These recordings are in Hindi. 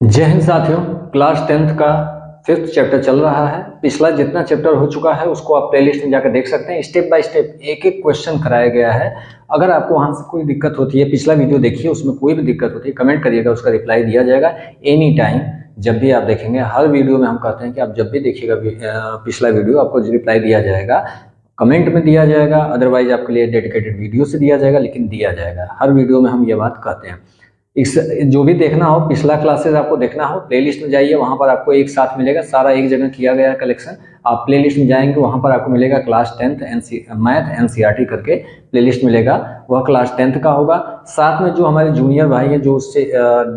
जय हिंद साथियों। क्लास 10th का 5th चैप्टर चल रहा है। पिछला जितना चैप्टर हो चुका है उसको आप प्लेलिस्ट में जाकर देख सकते हैं। स्टेप बाय स्टेप एक एक क्वेश्चन कराया गया है। अगर आपको वहां से कोई दिक्कत होती है, पिछला वीडियो देखिए, उसमें कोई भी दिक्कत होती है कमेंट करिएगा, उसका रिप्लाई दिया जाएगा एनी टाइम। जब भी आप देखेंगे, हर वीडियो में हम कहते हैं कि आप जब भी देखिएगा पिछला वीडियो, आपको रिप्लाई दिया जाएगा, कमेंट में दिया जाएगा, अदरवाइज आपके लिए डेडिकेटेड वीडियो से दिया जाएगा, लेकिन दिया जाएगा। हर वीडियो में हम ये बात कहते हैं। इस जो भी देखना हो, पिछला क्लासेस आपको देखना हो, प्लेलिस्ट में जाइए, वहां पर आपको एक साथ मिलेगा, सारा एक जगह किया गया है कलेक्शन। आप प्लेलिस्ट में जाएंगे, वहां पर आपको मिलेगा क्लास 10th मैथ एनसीईआरटी करके प्लेलिस्ट मिलेगा, वह क्लास 10th का होगा। साथ में जो हमारे जूनियर भाई हैं जो उससे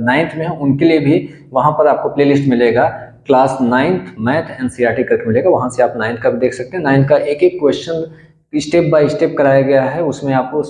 9th में हैं, उनके लिए भी वहां पर आपको प्लेलिस्ट मिलेगा, क्लास 9th मैथ एनसीईआरटी करके मिलेगा। वहां से आप 9th का भी देख सकते हैं। 9th का एक एक क्वेश्चन स्टेप बाय स्टेप कराया गया है, उसमें आपको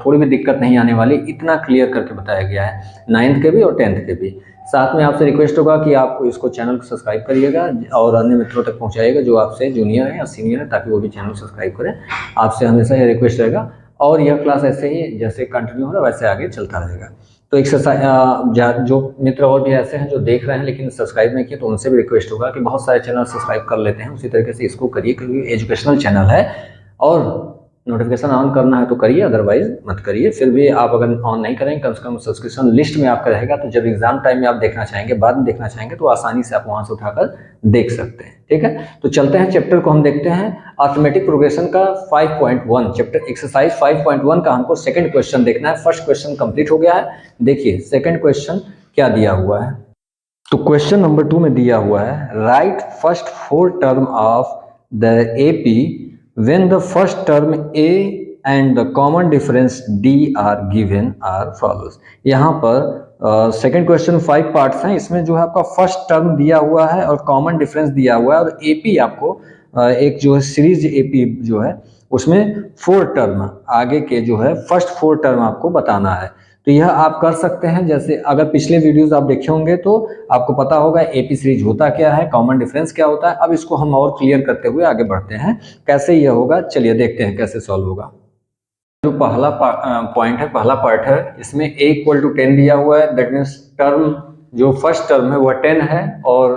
थोड़ी भी दिक्कत नहीं आने वाली, इतना क्लियर करके बताया गया है 9th के भी और 10th के भी। साथ में आपसे रिक्वेस्ट होगा कि आप इसको चैनल को सब्सक्राइब करिएगा और अन्य मित्रों तक पहुंचाइएगा जो आपसे जूनियर है या सीनियर है, ताकि वो भी चैनल सब्सक्राइब करें। आपसे हमेशा ये रिक्वेस्ट रहेगा और यह क्लास ऐसे ही जैसे कंटिन्यू हो रहा है वैसे आगे चलता रहेगा। तो एक्सरसाइज जो मित्र और भी ऐसे हैं जो देख रहे हैं लेकिन सब्सक्राइब नहीं किए, तो उनसे भी रिक्वेस्ट होगा कि बहुत सारे चैनल सब्सक्राइब कर लेते हैं, उसी तरीके से इसको करिए, क्योंकि एजुकेशनल चैनल है और नोटिफिकेशन ऑन करना है तो करिए, अदरवाइज मत करिए। फिर भी आप अगर ऑन नहीं करेंगे, कम से कम सब्सक्रिप्शन लिस्ट में आपका रहेगा, तो जब एग्जाम टाइम में आप देखना चाहेंगे, बाद में देखना चाहेंगे, तो आसानी से आप वहां से उठाकर देख सकते हैं। ठीक है, तो चलते हैं चैप्टर को हम देखते हैं। अर्थमेटिक प्रोग्रेशन का 5.1 चैप्टर एक्सरसाइज 5.1 का हमको सेकंड क्वेश्चन देखना है। फर्स्ट क्वेश्चन कंप्लीट हो गया है। देखिए सेकंड क्वेश्चन क्या दिया हुआ है। तो क्वेश्चन नंबर 2 में दिया हुआ है, right first 4 term of the AP when the first term a and the common difference d are given are follows। यहाँ पर सेकंड क्वेश्चन 5 पार्ट्स हैं, इसमें जो है आपका फर्स्ट टर्म दिया हुआ है और कॉमन डिफरेंस दिया हुआ है, और एपी आपको एक जो है सीरीज एपी जो है उसमें 4 टर्म आगे के जो है फर्स्ट 4 टर्म आपको बताना है। तो यह आप कर सकते हैं, जैसे अगर पिछले वीडियोस आप देखे होंगे तो आपको पता होगा एपी सीरीज होता क्या है, कॉमन डिफरेंस क्या होता है। अब इसको हम और क्लियर करते हुए आगे बढ़ते हैं, कैसे यह होगा चलिए देखते हैं कैसे सॉल्व होगा। जो पहला पॉइंट है, पहला पार्ट है, इसमें a इक्वल टू 10 दिया हुआ है, दैट मीन्स टर्म जो फर्स्ट टर्म है वह 10 है और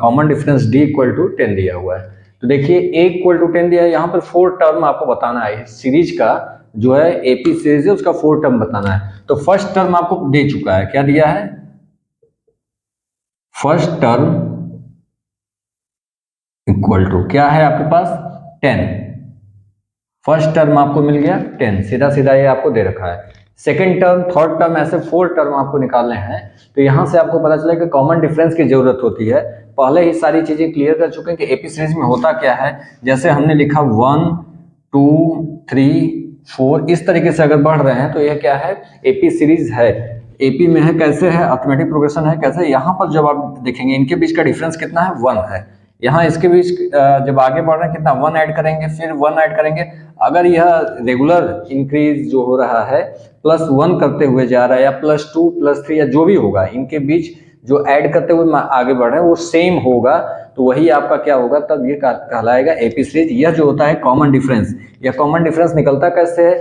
common difference d equal to 10 दिया हुआ है। तो देखिए a इक्वल टू 10 दिया है, यहाँ पर 4 टर्म आपको बताना है। सीरीज का जो है एपी सीरीज है उसका 4 टर्म बताना है। तो फर्स्ट टर्म आपको दे चुका है, क्या दिया है, फर्स्ट टर्म इक्वल टू क्या है आपके पास 10। फर्स्ट टर्म आपको मिल गया 10, सीधा सीधा ये आपको दे रखा है। सेकंड टर्म, थर्ड टर्म, ऐसे 4 टर्म आपको निकालने हैं। तो यहां से आपको पता चला कि कॉमन डिफरेंस की जरूरत होती है। पहले ही सारी चीजें क्लियर कर चुके हैं कि एपी सीरीज में होता क्या है। जैसे हमने लिखा 1 2 3 4, इस तरीके से अगर बढ़ रहे हैं तो यह क्या है, एपी सीरीज है। एपी में है, कैसे है, अर्थमेटिक प्रोग्रेशन है, कैसे। यहाँ पर जब आप देखेंगे इनके बीच का डिफरेंस कितना है, 1 है। यहाँ इसके बीच जब आगे बढ़ रहे हैं कितना, 1 ऐड करेंगे, फिर 1 ऐड करेंगे। अगर यह रेगुलर इंक्रीज जो हो रहा है, +1 करते हुए जा रहा है, या +2 +3 या जो भी होगा, इनके बीच जो ऐड करते हुए आगे बढ़ रहे हैं वो सेम होगा, तो वही आपका क्या होगा, तब ये कहलाएगा एपी सीरीज। यह जो होता है कॉमन डिफरेंस, यह कॉमन डिफरेंस निकलता कैसे है,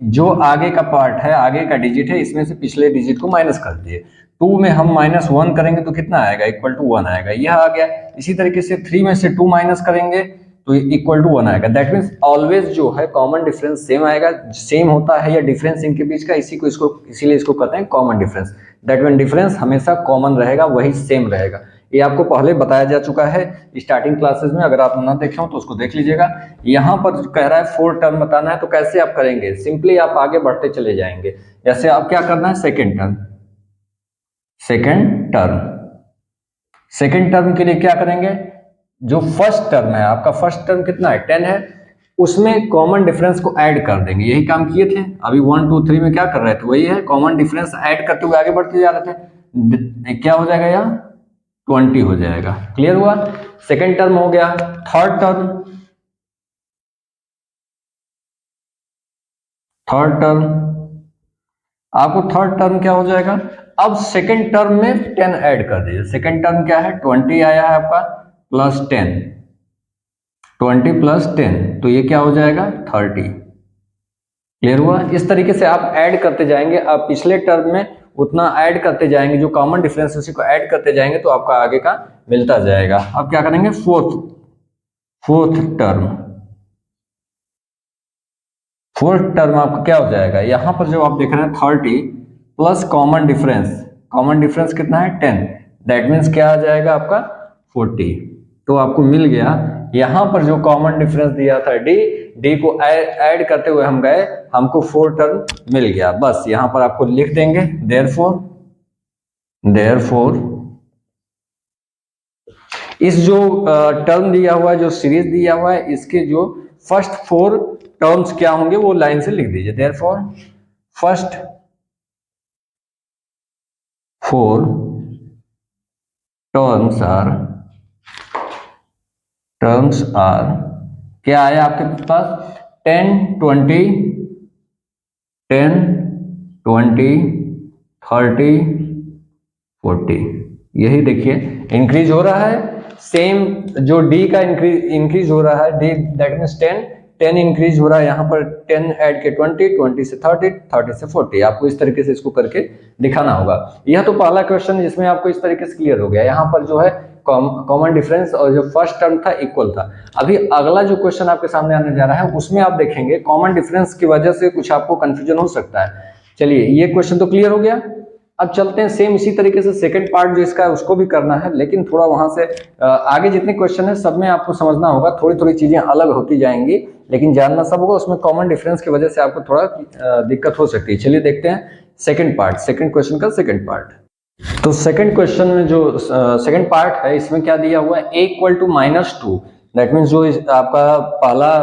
जो आगे का पार्ट है, आगे का डिजिट है, इसमें से पिछले डिजिट को माइनस कर दिए। 2 में हम -1 करेंगे तो कितना आएगा, इक्वल टू 1 आएगा, यह आ गया। इसी तरीके से 3 में से 2 माइनस करेंगे तो इक्वल टू 1 आएगा। दैट मीन्स ऑलवेज जो है कॉमन डिफरेंस सेम आएगा। सेम होता है या डिफरेंस इनके बीच का, इसीलिए इसको कहते हैं common difference. That mean difference हमेशा कॉमन रहेगा, वही सेम रहेगा। ये आपको पहले बताया जा चुका है स्टार्टिंग क्लासेस में, अगर आप ना देखे हो तो उसको देख लीजिएगा। यहाँ पर कह रहा है 4 टर्म बताना है, तो कैसे आप करेंगे, सिंपली आप आगे बढ़ते चले जाएंगे। जैसे आप क्या करना है, सेकेंड टर्म, सेकेंड टर्म के लिए क्या करेंगे, जो फर्स्ट टर्म है आपका, फर्स्ट टर्म कितना है 10 है, उसमें कॉमन डिफरेंस को ऐड कर देंगे। यही काम किए थे अभी 1 2 3 में, क्या कर रहे थे, वही है, कॉमन डिफरेंस ऐड करते हुए आगे बढ़ते जा रहे थे। क्या हो जाएगा, यहाँ 20 हो जाएगा। क्लियर हुआ, सेकेंड टर्म हो गया। थर्ड टर्म आपको थर्ड टर्म क्या हो जाएगा, अब सेकेंड टर्म में 10 ऐड कर दीजिए। सेकेंड टर्म क्या है, 20 आया है आपका, +10, 20 + 10, तो ये क्या हो जाएगा 30। क्लियर हुआ, इस तरीके से आप ऐड करते जाएंगे। अब पिछले टर्म में उतना ऐड करते जाएंगे, जो कॉमन डिफरेंस उसी को ऐड करते जाएंगे तो आपका आगे का मिलता जाएगा। अब क्या करेंगे, फोर्थ टर्म आपका क्या हो जाएगा, यहां पर जो आप देख रहे हैं 30 प्लस कॉमन डिफरेंस कितना है 10, दैट मीन्स क्या आ जाएगा आपका 40। तो आपको मिल गया, यहां पर जो कॉमन डिफरेंस दिया था डी को ऐड करते हुए हम गए, हमको 4 टर्म मिल गया। बस यहां पर आपको लिख देंगे देयरफॉर इस जो टर्म दिया हुआ है, जो सीरीज दिया हुआ है, इसके जो फर्स्ट 4 टर्म्स क्या होंगे वो लाइन से लिख दीजिए। देयरफॉर फर्स्ट 4 टर्म्स आर क्या आया आपके पास 10 20 30 40। यही देखिए इंक्रीज हो रहा है, सेम जो डी का इंक्रीज हो रहा है, डी दैट मीन्स 10 इंक्रीज हो रहा है, यहाँ पर 10 ऐड के 20 से 30 से 40। आपको इस तरीके से इसको करके दिखाना होगा। यह तो पहला क्वेश्चन जिसमें आपको इस तरीके से क्लियर हो गया। यहाँ पर जो है कॉमन डिफरेंस और जो फर्स्ट टर्म था इक्वल था। अभी अगला जो क्वेश्चन आपके सामने आने जा रहा है उसमें आप देखेंगे कॉमन डिफरेंस की वजह से कुछ आपको कंफ्यूजन हो सकता है। चलिए ये क्वेश्चन तो क्लियर हो गया। अब चलते हैं सेम इसी तरीके से सेकंड पार्ट जो इसका है उसको भी करना है, लेकिन थोड़ा वहां से आगे जितने क्वेश्चन है सब में आपको समझना होगा, थोड़ी थोड़ी चीजें अलग होती जाएंगी, लेकिन जानना सब होगा। उसमें कॉमन डिफरेंस की वजह से आपको थोड़ा दिक्कत हो सकती है। चलिए देखते हैं सेकंड क्वेश्चन का सेकंड पार्ट। तो सेकंड क्वेश्चन में जो सेकंड पार्ट है इसमें क्या दिया हुआ है, a equal to -2, that means जो आपका पहला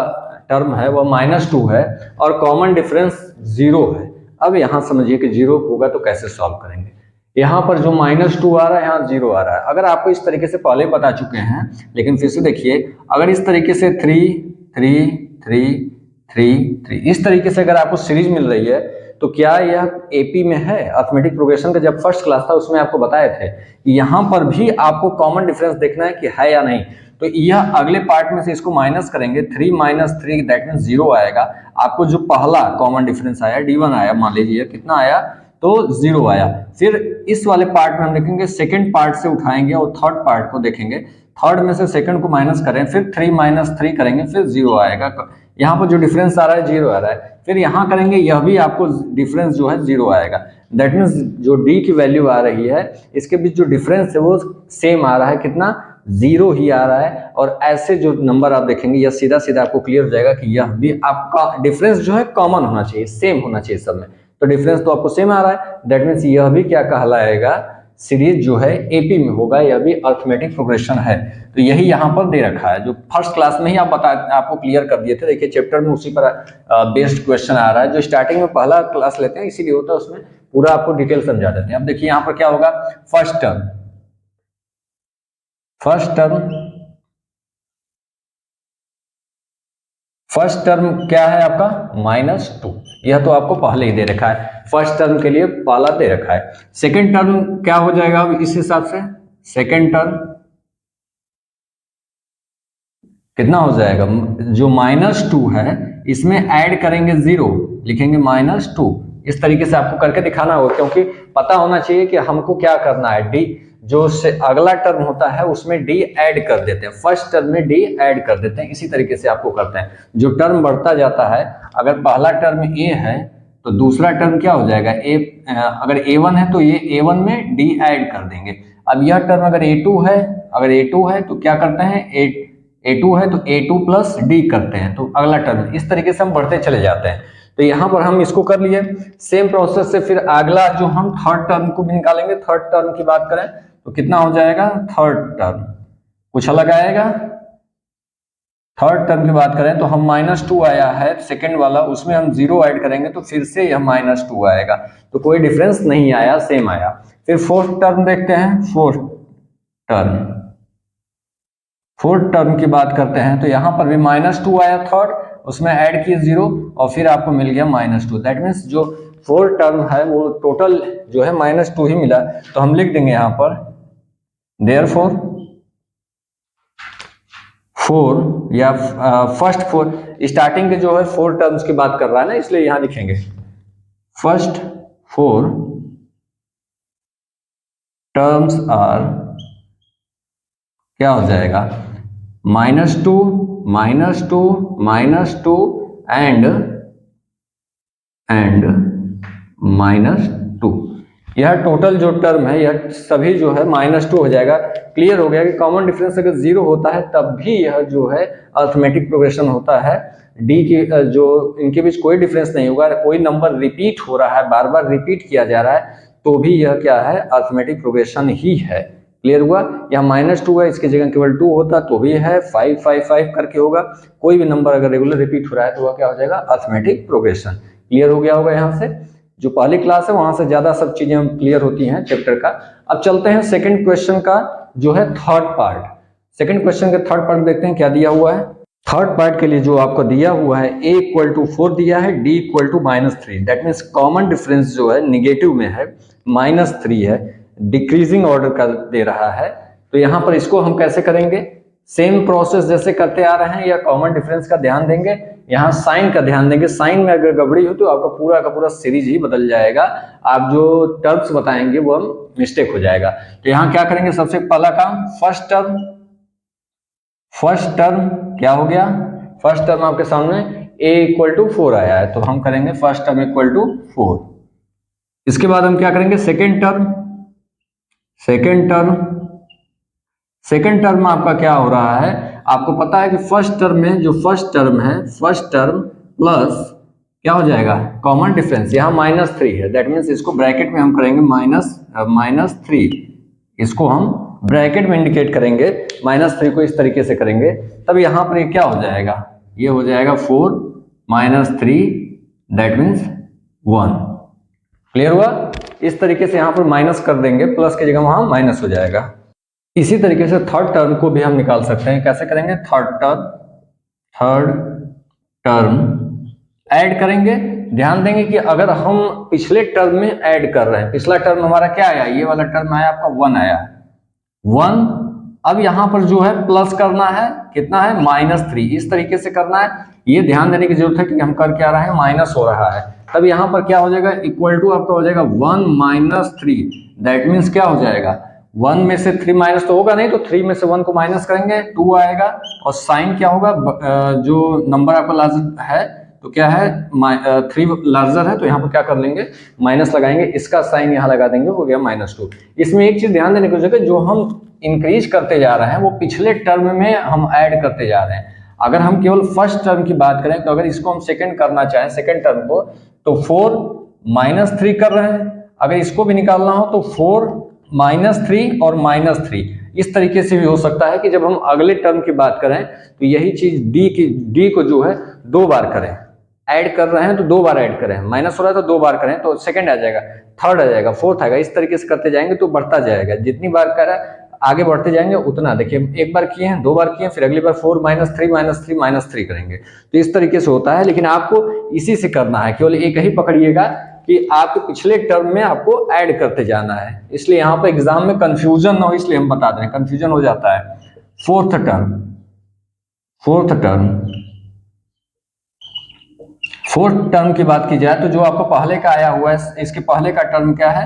टर्म है वो -2 है और कॉमन डिफरेंस 0 है। अब यहां समझिए कि 0 होगा तो कैसे सॉल्व करेंगे। यहां पर जो -2 आ रहा है, यहाँ 0 आ रहा है। अगर आपको इस तरीके से पहले बता चुके हैं, लेकिन फिर से देखिए, अगर इस तरीके से 3 3 3 3 3 इस तरीके से अगर आपको सीरीज मिल रही है तो क्या यह एपी में है। अर्थमेटिक प्रोग्रेशन का जब फर्स्ट क्लास था उसमें आपको बताए थे कि यहां पर भी आपको कॉमन डिफरेंस देखना है कि है या नहीं। तो यह अगले पार्ट में से इसको माइनस करेंगे, 3 - 3 दैट मीन 0 आएगा। आपको जो पहला कॉमन डिफरेंस आया D1 आया, मान लीजिए कितना आया तो 0 आया। फिर इस वाले पार्ट में हम देखेंगे सेकंड पार्ट से उठाएंगे और थर्ड पार्ट को देखेंगे। थर्ड में से सेकंड को माइनस करें, फिर 3 - 3 करेंगे, फिर 0 आएगा। यहाँ पर जो डिफरेंस आ रहा है 0 आ रहा है। फिर यहाँ करेंगे, यह भी आपको डिफरेंस जो है 0 आएगा। दैट मीन्स जो D की वैल्यू आ रही है इसके बीच जो डिफरेंस है वो सेम आ रहा है, कितना 0 ही आ रहा है। और ऐसे जो नंबर आप देखेंगे यह सीधा सीधा आपको क्लियर हो जाएगा कि यह भी आपका डिफरेंस जो है कॉमन होना चाहिए, सेम होना चाहिए सब में। तो डिफरेंस तो आपको सेम आ रहा है, दैट मीन्स यह भी क्या कहलाएगा, सीरीज जो है एपी में होगा, यह भी अर्थमेटिक प्रोग्रेशन है। तो यही यहाँ पर दे रखा है, जो फर्स्ट क्लास में ही आपको क्लियर कर दिए थे। देखिए चैप्टर में उसी पर बेस्ड क्वेश्चन आ रहा है, जो स्टार्टिंग में पहला क्लास लेते हैं इसीलिए होता है, उसमें पूरा आपको डिटेल समझा देते हैं। अब देखिए यहाँ पर क्या होगा, फर्स्ट टर्म क्या है आपका -2, यह तो आपको पहले ही दे रखा है, फर्स्ट टर्म के लिए पहला दे रखा है। सेकंड टर्म क्या हो जाएगा अब इस हिसाब से, सेकंड टर्म कितना हो जाएगा, जो -2 है इसमें ऐड करेंगे 0, लिखेंगे -2। इस तरीके से आपको करके दिखाना होगा, क्योंकि पता होना चाहिए कि हमको क्या करना है। डी जो से अगला टर्म होता है उसमें डी ऐड कर देते हैं, फर्स्ट टर्म में डी ऐड कर देते हैं। इसी तरीके से आपको करते हैं, जो टर्म बढ़ता जाता है, अगर पहला टर्म ए है तो दूसरा टर्म क्या हो जाएगा, अगर A1 है तो ये A1 में डी ऐड कर देंगे। अब यह टर्म अगर A2 है तो क्या करते हैं, A2 है तो A2 प्लस डी करते हैं, तो अगला टर्म। इस तरीके से हम बढ़ते चले जाते हैं। तो यहाँ पर हम इसको कर लिए, सेम प्रोसेस से फिर अगला जो हम थर्ड टर्म को भी निकालेंगे। थर्ड टर्म की बात करें तो कितना हो जाएगा, थर्ड टर्म कुछ अलग आएगा। थर्ड टर्म की बात करें तो हम -2 आया है सेकंड वाला, उसमें हम 0 ऐड करेंगे तो फिर से यह -2 आएगा, तो कोई डिफरेंस नहीं आया, सेम आया। फिर फोर्थ टर्म देखते हैं, फोर्थ टर्म की बात करते हैं तो यहाँ पर भी -2 आया थर्ड, उसमें ऐड किए 0 और फिर आपको मिल गया -2। दैट मीन्स जो फोर्थ टर्म है वो टोटल जो है -2 ही मिला। तो हम लिख देंगे यहाँ पर देयरफॉर 4 या फर्स्ट 4, स्टार्टिंग के जो है 4 टर्म्स की बात कर रहा है ना, इसलिए यहाँ लिखेंगे फर्स्ट 4 टर्म्स आर क्या हो जाएगा, -2 -2 -2 एंड -2। यह टोटल जो टर्म है यह सभी जो है -2 हो जाएगा। क्लियर हो गया कि कॉमन डिफरेंस अगर 0 होता है तब भी यह जो है अर्थमेटिक प्रोग्रेशन होता है। डी की जो इनके बीच कोई डिफरेंस नहीं होगा, कोई नंबर रिपीट हो रहा है, बार बार रिपीट किया जा रहा है, तो भी यह क्या है, अर्थमेटिक प्रोग्रेशन ही है। क्लियर हुआ। यहाँ -2 है, इसकी जगह केवल 2 होता तो भी है, 5 5 5 करके होगा। कोई भी नंबर अगर रेगुलर रिपीट हो रहा है तो वह क्या हो जाएगा, अर्थमेटिक प्रोग्रेशन। क्लियर हो गया होगा। यहाँ से जो पहली क्लास है वहां से ज्यादा सब चीजें क्लियर होती हैं चैप्टर का। अब चलते हैं सेकंड क्वेश्चन का जो है थर्ड पार्ट। सेकंड क्वेश्चन का थर्ड पार्ट देखते हैं क्या दिया हुआ है। थर्ड पार्ट के लिए जो आपको दिया हुआ है a = 4 दिया है, d = -3। That means common difference जो है निगेटिव में है, -3 है, डिक्रीजिंग ऑर्डर का दे रहा है। तो यहाँ पर इसको हम कैसे करेंगे, सेम प्रोसेस जैसे करते आ रहे हैं, या कॉमन डिफरेंस का ध्यान देंगे, यहाँ साइन का ध्यान देंगे। साइन में अगर गड़बड़ी हो तो आपका पूरा का पूरा सीरीज ही बदल जाएगा, आप जो टर्म्स बताएंगे वो मिस्टेक हो जाएगा। तो यहाँ क्या करेंगे, सबसे पहला काम फर्स्ट टर्म क्या हो गया, फर्स्ट टर्म आपके सामने a = 4 आया है, तो हम करेंगे फर्स्ट टर्म = 4। इसके बाद हम क्या करेंगे, सेकेंड टर्म आपका क्या हो रहा है, आपको पता है कि फर्स्ट टर्म में जो फर्स्ट टर्म है, फर्स्ट टर्म प्लस क्या हो जाएगा, कॉमन डिफरेंस, यहाँ -3 है। दैट मीन्स इसको ब्रैकेट में हम करेंगे -3, इसको हम ब्रैकेट में इंडिकेट करेंगे, -3 को इस तरीके से करेंगे, तब यहाँ पर ये क्या हो जाएगा, ये हो जाएगा 4 - 3 दैट मीन्स 1। क्लियर हुआ। इस तरीके से यहाँ पर माइनस कर देंगे, प्लस की जगह वहां माइनस हो जाएगा। इसी तरीके से थर्ड टर्म को भी हम निकाल सकते हैं। कैसे करेंगे, थर्ड टर्म ऐड करेंगे। ध्यान देंगे कि अगर हम पिछले टर्म में ऐड कर रहे हैं, पिछला टर्म हमारा क्या आया, ये वाला टर्म आया आपका 1 आया, 1। अब यहाँ पर जो है प्लस करना है, कितना है, -3, इस तरीके से करना है। ये ध्यान देने की जरूरत है कि हम कर क्या रहे हैं, माइनस हो रहा है। तब यहाँ पर क्या हो जाएगा, इक्वल टू आपका हो जाएगा 1 - 3। दैट मीन्स क्या हो जाएगा, 1 में से 3 माइनस तो होगा नहीं, तो 3 में से 1 को माइनस करेंगे, 2 आएगा। और साइन क्या होगा, जो नंबर आपका लार्जर है तो क्या है, 3 लार्जर है, तो यहाँ पर क्या कर लेंगे, माइनस लगाएंगे, इसका साइन यहाँ लगा देंगे, हो गया -2। इसमें एक चीज ध्यान देने की जरूरत है, जो हम इंक्रीज करते जा रहे हैं वो पिछले टर्म में हम ऐड करते जा रहे हैं। अगर हम केवल फर्स्ट टर्म की बात करें, तो अगर इसको हम सेकंड करना चाहें, सेकंड टर्म को, तो 4 - 3 कर रहे हैं। अगर इसको भी निकालना हो तो 4 - 3 और -3, इस तरीके से भी हो सकता है कि जब हम अगले टर्म की बात करें तो यही चीज डी को जो है 2 बार करें, ऐड कर रहे हैं तो 2 बार ऐड करें, माइनस हो रहा है तो 2 बार करें, तो सेकंड आ जाएगा, थर्ड आ जाएगा, फोर्थ आएगा। इस तरीके से करते जाएंगे तो बढ़ता जाएगा, जितनी बार करें आगे बढ़ते जाएंगे उतना। देखिए, एक बार किए हैं, 2 बार किए, फिर अगली बार 4 - 3 - 3 करेंगे, तो इस तरीके से होता है। लेकिन आपको इसी से करना है, केवल एक ही पकड़िएगा कि आपके पिछले टर्म में आपको ऐड करते जाना है। इसलिए यहाँ पर एग्जाम में कंफ्यूजन ना हो, इसलिए हम बता दें, कंफ्यूजन हो जाता है। फोर्थ टर्म की बात की जाए तो जो आपको पहले का आया हुआ है, इसके पहले का टर्म क्या है,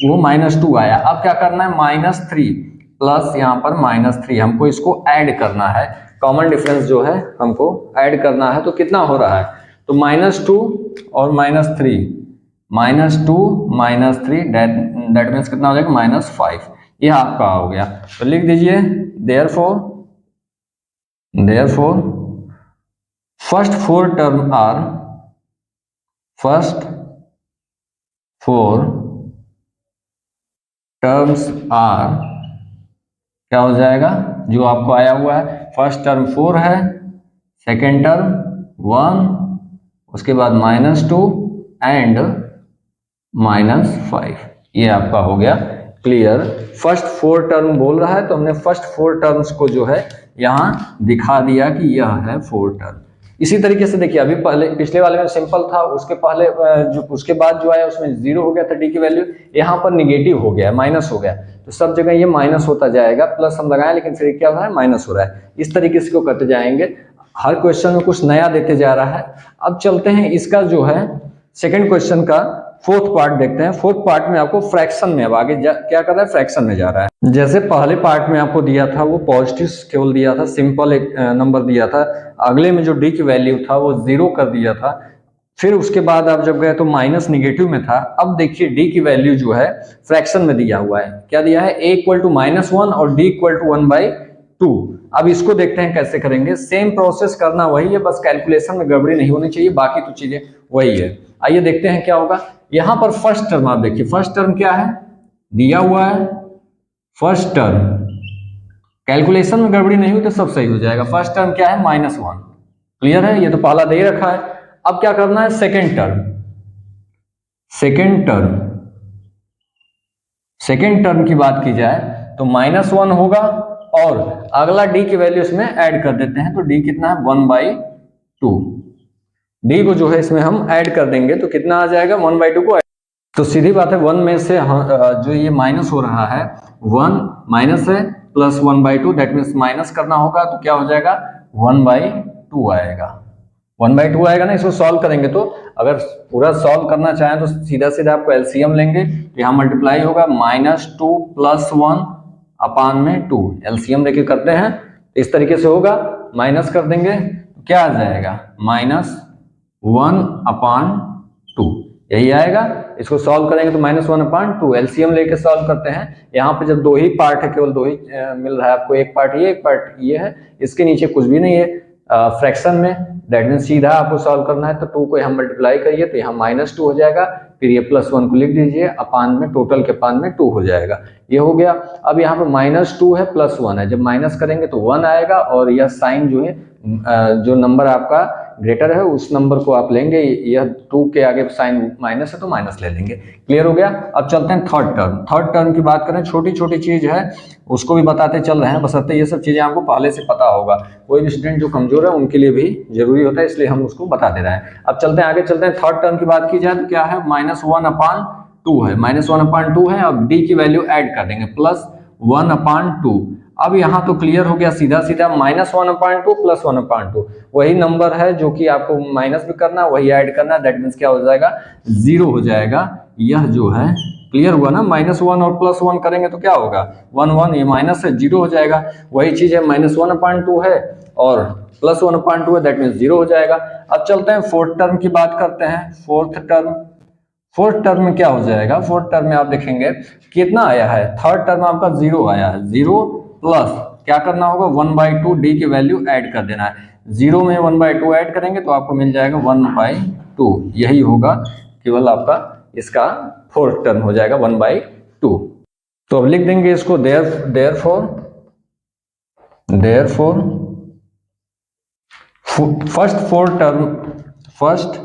वो -2 आया। अब क्या करना है, -3 प्लस यहाँ पर -3, हमको इसको ऐड करना है, कॉमन डिफरेंस जो है हमको ऐड करना है। तो कितना हो रहा है, तो -2 और -3, -2 - 3 दैट मीन्स कितना हो जाएगा, -5। यह आपका हो गया। तो लिख दीजिए, therefore first 4 term are, first 4 terms are क्या हो जाएगा, जो आपको आया हुआ है, फर्स्ट टर्म 4 है, सेकेंड टर्म 1, उसके बाद -2 एंड -5, ये आपका हो गया क्लियर। फर्स्ट 4 टर्म बोल रहा है तो हमने फर्स्ट 4 टर्म्स को जो है यहाँ दिखा दिया कि यह है 4 टर्म। इसी तरीके से देखिए, अभी पहले पिछले वाले में सिंपल था, उसके पहले जो उसके बाद जो आया उसमें 0 हो गया था डी की वैल्यू, यहाँ पर निगेटिव हो गया, माइनस हो गया, तो सब जगह ये माइनस होता जाएगा। प्लस हम लगाए लेकिन फिर क्या हो रहा है, माइनस हो रहा है। इस तरीके से को करते जाएंगे, हर क्वेश्चन में कुछ नया देते जा रहा है। अब चलते हैं इसका जो है सेकंड क्वेश्चन का फोर्थ पार्ट देखते हैं। फोर्थ पार्ट में आपको फ्रैक्शन में अब आगे क्या कर रहा है, फ्रैक्शन में जा रहा है। जैसे पहले पार्ट में आपको दिया था वो पॉजिटिव केवल दिया था, सिंपल एक नंबर दिया था, अगले में जो डी की वैल्यू था वो 0 कर दिया था, फिर उसके बाद आप जब गए तो माइनस निगेटिव में था। अब देखिए डी की वैल्यू जो है फ्रैक्शन में दिया हुआ है, क्या दिया है, a इक्वल टू -1 और d इक्वल टू 1/2। अब इसको देखते हैं कैसे करेंगे। सेम प्रोसेस करना वही है, बस कैलकुलेशन में गड़बड़ी नहीं होनी चाहिए, बाकी तो चीजें वही है। आइए देखते हैं क्या होगा। यहां पर फर्स्ट टर्म आप देखिए, फर्स्ट टर्म क्या है, दिया हुआ है फर्स्ट टर्म, कैलकुलेशन में गड़बड़ी नहीं हुई तो सब सही हो जाएगा। फर्स्ट टर्म क्या है, -1, क्लियर है, ये तो पहला दे रखा है। अब क्या करना है, second term, second term, second term की बात की जाए तो -1 होगा और अगला डी की वैल्यू इसमें ऐड कर देते हैं, तो डी कितना है, 1/2। डी को जो है इसमें हम ऐड कर देंगे तो कितना आ जाएगा, 1/2 को। तो सीधी बात है 1 में से जो ये माइनस हो रहा है, 1 माइनस है प्लस 1/2, दैट मीन्स माइनस करना होगा, तो क्या हो जाएगा, 1/2 आएगा, 1/2 आएगा ना। इसको सॉल्व करेंगे तो अगर पूरा सॉल्व करना चाहें तो सीधा सीधा आपको एलसीएम लेंगे, तो यहाँ मल्टीप्लाई होगा -2 + 1/2, एलसीएम लेके करते हैं इस तरीके से होगा, माइनस कर देंगे तो क्या आ जाएगा, -1/2, यही आएगा। इसको सॉल्व करेंगे तो -1/2, एलसीएम लेके सॉल्व करते हैं। यहाँ पे जब दो ही पार्ट है, केवल दो ही मिल रहा है आपको, एक पार्ट ये एक पार्ट ये है, इसके नीचे कुछ भी नहीं है फ्रैक्शन में, दैट मीन सीधा आपको सॉल्व करना है तो 2 को यहाँ मल्टीप्लाई करिए तो यहाँ -2 हो जाएगा, फिर ये +1 को लिख दीजिए, अपान में टोटल के पान में 2 हो जाएगा, ये हो गया। अब यहाँ पे -2 है +1 है, जब माइनस करेंगे तो 1 आएगा और यह साइन जो है जो नंबर आपका ग्रेटर है उस नंबर को आप लेंगे, यह 2 के आगे साइन माइनस है तो माइनस ले लेंगे, क्लियर हो गया। अब चलते हैं थर्ड टर्म। थर्ड टर्म की बात करें, छोटी छोटी चीज है उसको भी बताते चल रहे हैं, बशर्ते ये सब चीजें आपको पहले से पता होगा, कोई भी स्टूडेंट जो कमजोर है उनके लिए भी जरूरी होता है, इसलिए हम उसको बता दे रहे हैं। अब चलते हैं आगे, चलते हैं थर्ड टर्म की बात की जाए तो क्या है, -1/2 है, -1/2 है। अब डी की वैल्यू ऐड कर देंगे, +1/2। अब यहाँ तो क्लियर हो गया, सीधा सीधा -1/2 + 1/2 वही नंबर है जो कि आपको माइनस भी करना वही ऐड करना, दैट मीन्स क्या हो जाएगा, 0 हो जाएगा। यह जो है क्लियर हुआ ना, -1 और +1 करेंगे तो क्या होगा, 1 ये माइनस है 0 हो जाएगा, वही चीज है -1/2 है और +1/2 है, दैट मीन्स 0 हो जाएगा। अब चलते हैं फोर्थ टर्म की बात करते हैं। फोर्थ टर्म, फोर्थ टर्म में क्या हो जाएगा, फोर्थ टर्म में आप देखेंगे कितना आया है, थर्ड टर्म आपका 0 आया है, 0 प्लस क्या करना होगा, 1/2 डी की वैल्यू ऐड कर देना है, 0 में 1/2 ऐड करेंगे तो आपको मिल जाएगा 1/2, यही होगा केवल आपका इसका फोर्थ टर्म हो जाएगा 1/2। तो अब लिख देंगे इसको, therefore first four term, first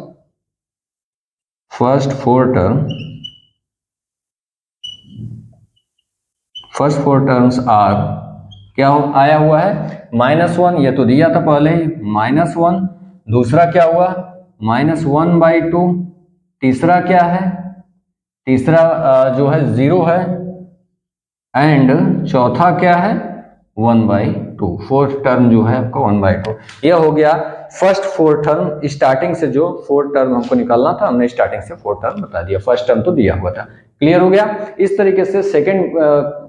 four terms are, क्या आया हुआ है, -1, ये तो दिया था पहले ही, -1, दूसरा क्या हुआ, -1/2, तीसरा क्या है, तीसरा जो है 0 है, एंड चौथा क्या है, 1/2। फोर्थ टर्म जो है आपका 1/2, यह हो गया फर्स्ट फोर टर्म। स्टार्टिंग से जो फोर्थ टर्म हमको निकालना था हमने स्टार्टिंग से फोर्थ टर्म बता दिया, फर्स्ट टर्म तो दिया हुआ था, क्लियर हो गया। इस तरीके से सेकंड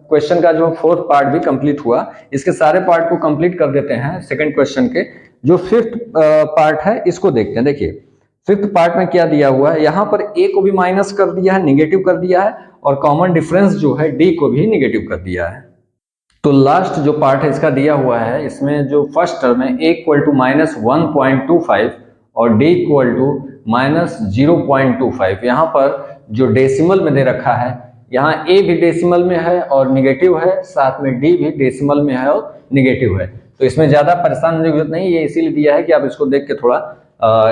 क्वेश्चन का जो फोर्थ पार्ट भी कंप्लीट हुआ। इसके सारे पार्ट को कंप्लीट कर देते हैं सेकंड क्वेश्चन के। जो फिफ्थ पार्ट है इसको देखते हैं। देखिए फिफ्थ पार्ट में क्या दिया हुआ है, यहाँ पर ए को भी माइनस कर दिया है, निगेटिव कर दिया है, और कॉमन डिफरेंस जो है डी को भी निगेटिव कर दिया है। तो लास्ट जो पार्ट है इसका दिया हुआ है, इसमें जो फर्स्ट टर्म है a इक्वल टू -1.25 और d इक्वल टू -0.25, यहाँ पर जो डेसिमल में दे रखा है, यहाँ a भी डेसिमल में है और निगेटिव है, साथ में d भी डेसिमल में है और निगेटिव है। तो इसमें ज़्यादा परेशान होने की जरूरत नहीं, ये इसीलिए दिया है कि आप इसको देख के थोड़ा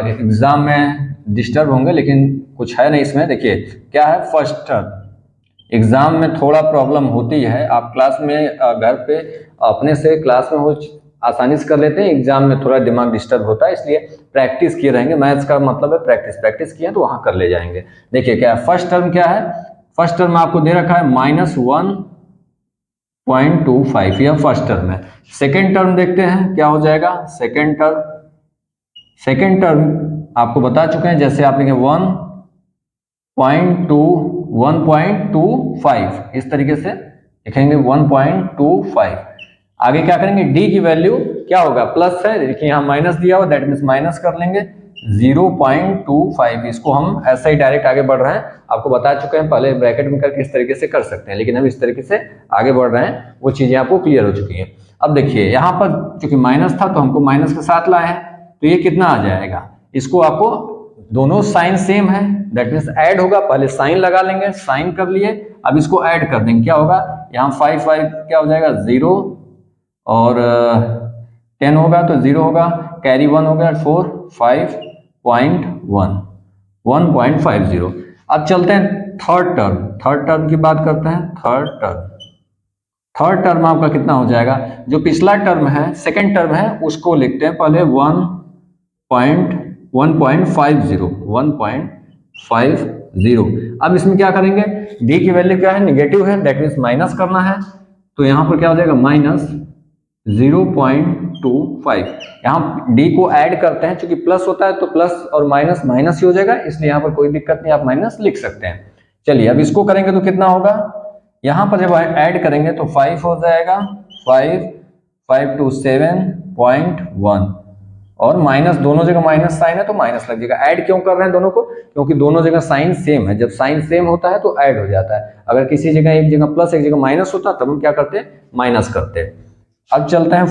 एग्जाम में डिस्टर्ब होंगे, लेकिन कुछ है नहीं इसमें। देखिए क्या है, फर्स्ट टर्म एग्जाम में थोड़ा प्रॉब्लम होती है, आप क्लास में घर पे अपने से क्लास में हो आसानी से कर लेते हैं, एग्जाम में थोड़ा दिमाग डिस्टर्ब होता है, इसलिए प्रैक्टिस किए रहेंगे। मैथ्स का मतलब है प्रैक्टिस, प्रैक्टिस किए तो वहां कर ले जाएंगे। देखिए क्या है, फर्स्ट टर्म क्या है, फर्स्ट टर्म आपको दे रखा है -1.25, यह फर्स्ट टर्म है। सेकेंड टर्म देखते हैं क्या हो जाएगा, सेकेंड टर्म आपको बता चुके हैं, जैसे आप लिखे 1 1.25 इस तरीके से लिखेंगे 1.25। आगे क्या करेंगे, डी की वैल्यू क्या होगा, प्लस है, देखिए यहाँ माइनस दिया हुआ, दैट मीन्स माइनस कर लेंगे 0.25। इसको हम ऐसा ही डायरेक्ट आगे बढ़ रहे हैं, आपको बता चुके हैं पहले ब्रैकेट में करके इस तरीके से कर सकते हैं, लेकिन हम इस तरीके से आगे बढ़ रहे हैं, वो चीजें आपको क्लियर हो चुकी हैं। अब देखिए यहाँ पर चूंकि माइनस था तो हमको माइनस के साथ लाए हैं, तो ये कितना आ जाएगा, इसको आपको दोनों साइन सेम है, दैट मीन्स ऐड होगा, पहले साइन लगा लेंगे, साइन कर लिए, अब इसको ऐड कर देंगे, क्या होगा, यहाँ 5 क्या हो जाएगा 0, और 10 होगा तो 0 होगा, कैरी 1 हो गया 4, 5.1 1.50। अब चलते हैं थर्ड टर्म की बात करते हैं। थर्ड टर्म आपका कितना हो जाएगा, जो पिछला टर्म है सेकंड टर्म है उसको लिखते हैं पहले 1.50। अब इसमें क्या करेंगे, डी की वैल्यू क्या है, निगेटिव है, दैट मीन्स माइनस करना है, तो यहाँ पर क्या हो जाएगा माइनस 0.25। यहाँ डी को ऐड करते हैं, चूंकि प्लस होता है तो प्लस और माइनस माइनस ही हो जाएगा, इसलिए यहाँ पर कोई दिक्कत नहीं, आप माइनस लिख सकते हैं। चलिए अब इसको करेंगे तो कितना होगा, यहाँ पर जब ऐड करेंगे तो 5 हो जाएगा, 5 to 7.1, और माइनस दोनों जगह माइनस साइन है तो माइनस लग जाएगा। ऐड क्यों कर रहे हैं दोनों को, क्योंकि दोनों जगह साइन सेम है, जब साइन सेम होता है तो ऐड हो जाता है, अगर किसी जगह एक जगह प्लस एक जगह माइनस होता तब हम क्या करते हैं, माइनस करते हैं। अब चलते हैं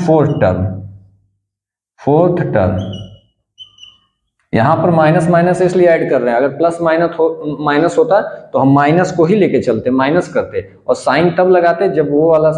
फोर्थ टर्म, यहां पर माइनस माइनस इसलिए ऐड कर रहे हैं, अगर प्लस माइनस होता तो हम माइनस को ही लेके चलते, माइनस करते, और साइन तब लगाते जब वो वाला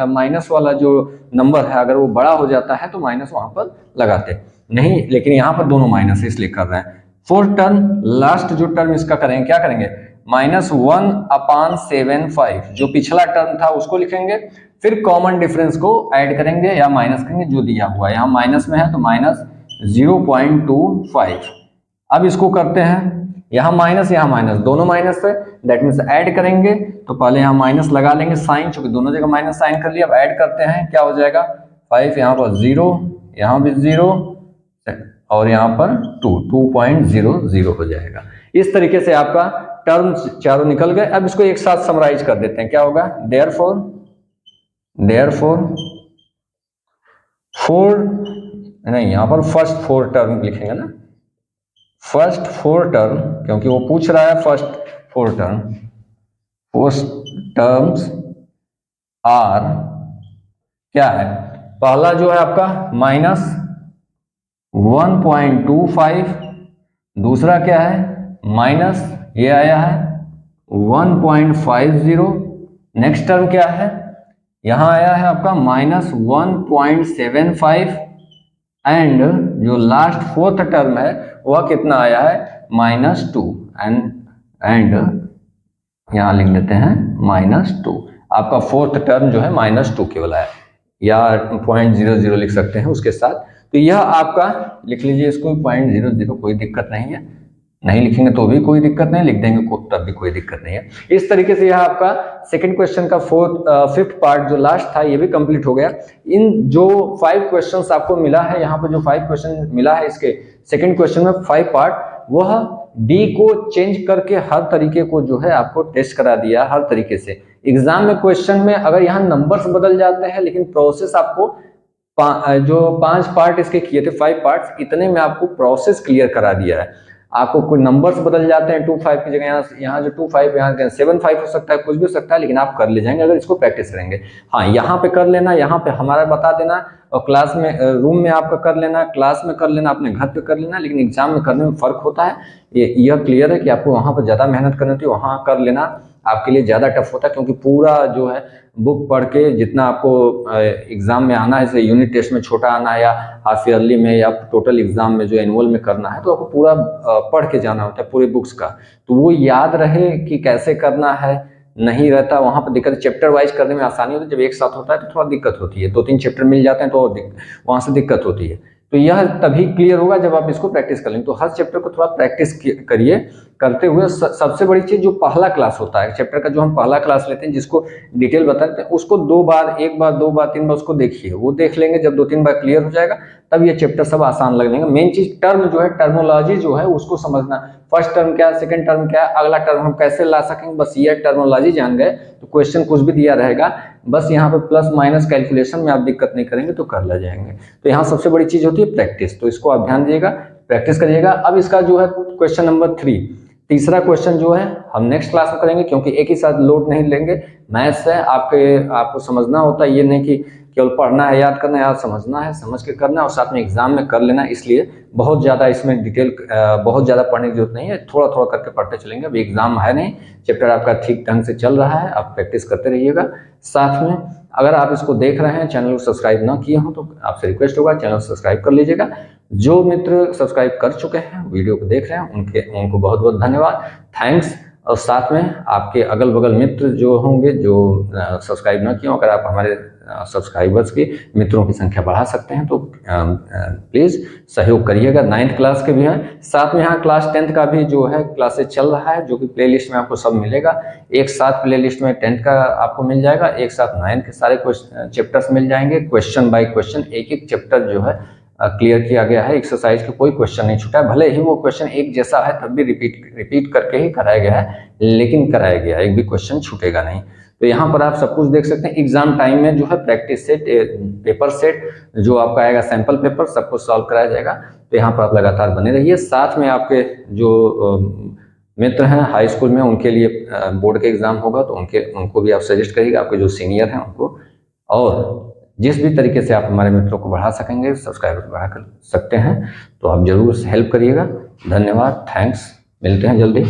माइनस वाला जो नंबर है अगर वो बड़ा हो जाता है तो माइनस वहां पर लगाते, नहीं, लेकिन यहाँ पर दोनों माइनस इसलिए कर रहे हैं। फोर्थ टर्म, लास्ट जो टर्म इसका करेंगे, क्या करेंगे, -1/75 जो पिछला टर्म था उसको लिखेंगे, फिर कॉमन डिफरेंस को ऐड करेंगे या माइनस करेंगे जो दिया हुआ है, यहाँ माइनस में है तो माइनस 0.25। अब इसको करते हैं, यहाँ माइनस दोनों माइनस है, दैट मीन्स ऐड करेंगे, तो पहले यहाँ माइनस लगा लेंगे, साइन चूंकि दोनों जगह माइनस साइन कर लिया, अब ऐड करते हैं, क्या हो जाएगा 5, यहाँ पर 0, यहाँ भी 0, और यहाँ पर 2.00 हो जाएगा। इस तरीके से आपका टर्म चारों निकल गए। अब इसको एक साथ समराइज कर देते हैं, क्या होगा, यहाँ पर फर्स्ट 4 टर्म लिखेंगे ना, फर्स्ट 4 टर्म, क्योंकि वो पूछ रहा है फर्स्ट 4 टर्म्स आर क्या है, पहला जो है आपका -1.25, दूसरा क्या है माइनस ये आया है 1.50, नेक्स्ट टर्म क्या है, यहां आया है आपका -1.75, एंड जो लास्ट फोर्थ टर्म है वह कितना आया है -2, एंड यहां लिख देते हैं -2। आपका फोर्थ टर्म जो है -2 केवल आया, या 0.00 लिख सकते हैं उसके साथ। तो यह आपका लिख लीजिए इसको 0.00, कोई दिक्कत नहीं है, नहीं लिखेंगे तो भी कोई दिक्कत नहीं, लिख देंगे तब भी कोई दिक्कत नहीं है। इस तरीके से यह आपका सेकंड क्वेश्चन का फिफ्थ पार्ट जो लास्ट था ये भी कंप्लीट हो गया। इन जो 5 क्वेश्चंस आपको मिला है, यहाँ पर जो 5 क्वेश्चन मिला है इसके सेकंड क्वेश्चन में 5 पार्ट, वह डी को चेंज करके हर तरीके को जो है आपको टेस्ट करा दिया हर तरीके से। एग्जाम में क्वेश्चन में अगर यहाँ नंबर्स बदल जाते हैं, लेकिन प्रोसेस आपको जो 5 पार्ट इसके किए थे, 5 पार्ट्स, इतने में आपको प्रोसेस क्लियर करा दिया है। आपको कोई नंबर्स बदल जाते हैं 25 की जगह यहाँ जो 25 यहाँ 75 हो सकता है, कुछ भी हो सकता है, लेकिन आप कर ले जाएंगे अगर इसको प्रैक्टिस करेंगे। हाँ, यहाँ पे कर लेना, यहाँ पे हमारा बता देना, और क्लास में रूम में आपका कर लेना, क्लास में कर लेना, अपने घर पे कर लेना, लेकिन एग्जाम में करने में फर्क होता है। यह क्लियर है कि आपको वहाँ पर ज़्यादा मेहनत करनी होती है, वहाँ कर लेना आपके लिए ज़्यादा टफ होता है, क्योंकि पूरा जो है बुक पढ़ के जितना आपको एग्जाम में आना है, जैसे यूनिट टेस्ट में छोटा आना है या हाफ ईयरली में या टोटल एग्जाम में जो एनुअल में करना है, तो आपको पूरा पढ़ के जाना होता है पूरे बुक्स का, तो वो याद रहे कि कैसे करना है, नहीं रहता वहाँ पर दिक्कत। चैप्टर वाइज करने में आसानी होती है, जब एक साथ होता है तो थोड़ा दिक्कत होती है, 2-3 चैप्टर मिल जाते हैं तो वहाँ से दिक्कत होती है। तो यह तभी क्लियर होगा जब आप इसको प्रैक्टिस कर लेंगे। तो हर चैप्टर को थोड़ा प्रैक्टिस करिए, करते हुए सबसे बड़ी चीज जो पहला क्लास होता है चैप्टर का, जो हम पहला क्लास लेते हैं जिसको डिटेल बताते हैं, उसको 2 बार, 1 बार, 2 बार, 3 बार उसको देखिए। वो देख लेंगे, जब 2-3 बार क्लियर हो जाएगा तब ये चैप्टर सब आसान लगेगा। मेन चीज टर्म जो है, टर्मोलॉजी जो है उसको समझना, फर्स्ट टर्म क्या, सेकंड टर्म क्या, अगला टर्म हम कैसे ला सकेंगे, बस ये टर्मोलॉजी जान गए तो क्वेश्चन कुछ भी दिया रहेगा, बस यहाँ पे प्लस माइनस कैलकुलेशन में आप दिक्कत नहीं करेंगे तो कर ले जाएंगे। तो यहाँ सबसे बड़ी चीज होती है प्रैक्टिस, तो इसको आप ध्यान दीजिएगा, प्रैक्टिस करिएगा। अब इसका जो है क्वेश्चन नंबर 3, तीसरा क्वेश्चन जो है हम नेक्स्ट क्लास में करेंगे, क्योंकि एक ही साथ लोड नहीं लेंगे। मैथ्स है, आपको समझना होता है, ये नहीं कि केवल पढ़ना है याद करना है, याद समझना है, समझ के करना है और साथ में एग्जाम में कर लेना, इसलिए बहुत ज़्यादा इसमें डिटेल बहुत ज़्यादा पढ़ने की जरूरत नहीं है, थोड़ा थोड़ा करके पढ़ते चलेंगे। अभी एग्जाम है नहीं, चैप्टर आपका ठीक ढंग से चल रहा है, आप प्रैक्टिस करते रहिएगा। साथ में अगर आप इसको देख रहे हैं, चैनल को सब्सक्राइब ना किए हो तो आपसे रिक्वेस्ट होगा चैनल सब्सक्राइब कर लीजिएगा। जो मित्र सब्सक्राइब कर चुके हैं, वीडियो को देख रहे हैं, उनको बहुत बहुत धन्यवाद, थैंक्स। और साथ में आपके अगल बगल मित्र जो होंगे जो सब्सक्राइब ना किए, अगर आप हमारे सब्सक्राइबर्स की मित्रों की संख्या बढ़ा सकते हैं तो प्लीज़ सहयोग करिएगा। 9th क्लास के भी हैं, साथ में यहाँ क्लास 10th का भी जो है क्लासेज चल रहा है, जो कि प्लेलिस्ट में आपको सब मिलेगा। एक साथ प्लेलिस्ट में 10th का आपको मिल जाएगा, एक साथ 9th के सारे चैप्टर्स मिल जाएंगे, क्वेश्चन बाय क्वेश्चन, एक एक चैप्टर जो है क्लियर किया गया है, एक्सरसाइज का कोई क्वेश्चन नहीं छूटा है, भले ही वो क्वेश्चन एक जैसा है तब भी रिपीट करके ही कराया गया है, लेकिन कराया गया है, एक भी क्वेश्चन छूटेगा नहीं। तो यहाँ पर आप सब कुछ देख सकते हैं। एग्जाम टाइम में जो है प्रैक्टिस सेट, पेपर सेट जो आपका आएगा, सैंपल पेपर, सब कुछ सॉल्व कराया जाएगा। तो यहाँ पर आप लगातार बने रहिए। साथ में आपके जो मित्र हैं हाई स्कूल में, उनके लिए बोर्ड के एग्जाम होगा तो उनको भी आप सजेस्ट करिएगा, आपके जो सीनियर हैं उनको। और जिस भी तरीके से आप हमारे मित्रों को बढ़ा सकेंगे, सब्सक्राइबर बढ़ा कर सकते हैं, तो आप जरूर हेल्प करिएगा। धन्यवाद, थैंक्स, मिलते हैं जल्दी।